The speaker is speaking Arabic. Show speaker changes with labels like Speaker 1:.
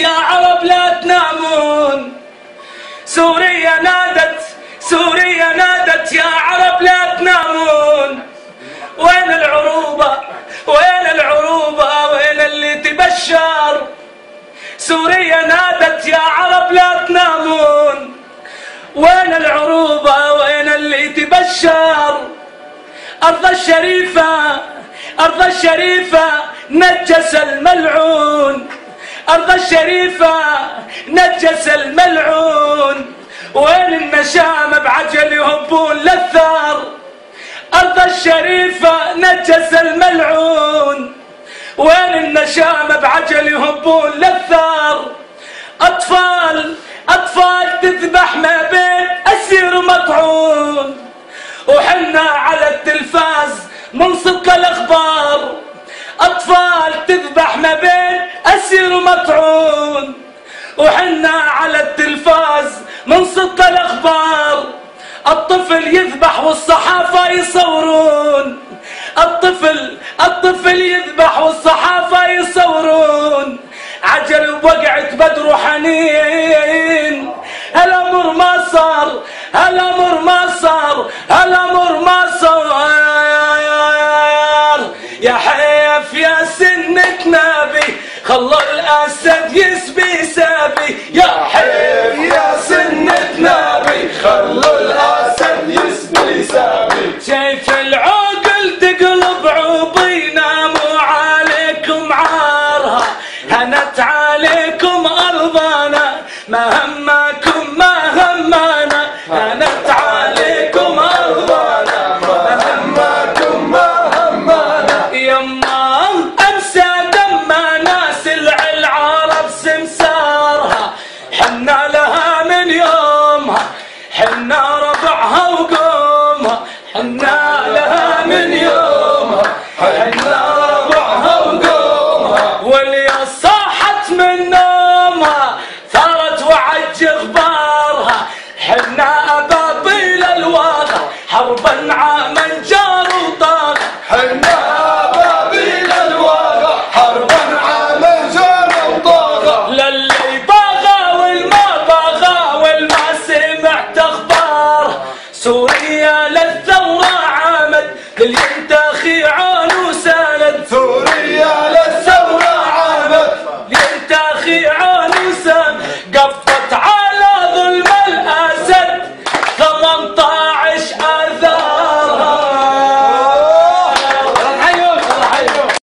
Speaker 1: يا عرب لا تنامون. سوريا نادت، سوريا نادت يا عرب لا تنامون. وين العروبة؟ وين العروبة؟ وين اللي تبشر؟ سوريا نادت يا عرب لا تنامون. وين العروبة؟ وين اللي تبشر؟ أرض الشريفة، أرض الشريفة نجس الملعون. أرض الشريفة نجس الملعون. وين النشام بعجل يهبون للثار؟ أرض الشريفة نجس الملعون. وين النشام بعجل يهبون للثار؟ أطفال، أطفال تذبح ما بين أسير مطعون. وحنا على التلفاز من صدق الأخبار. أطفال تذبح ما بين أسير مطعون. وحنا على التلفاز من صدق الأخبار. الطفل يذبح والصحافة يصورون. الطفل يذبح والصحافة يصورون. عجل بوقعة بدر وحنين. هالأمر ما صار، هالأمر ما صار، هالأمر ما صار. يا حيف يا سنة نبي خلوا الأسد يسبي سابي. يا حيف يا سنة نبي خلوا الأسد يسبي سابي. شايف العقل تقلب عوبي ناموا عليكم عارها. هنت عليكم أرضنا مهما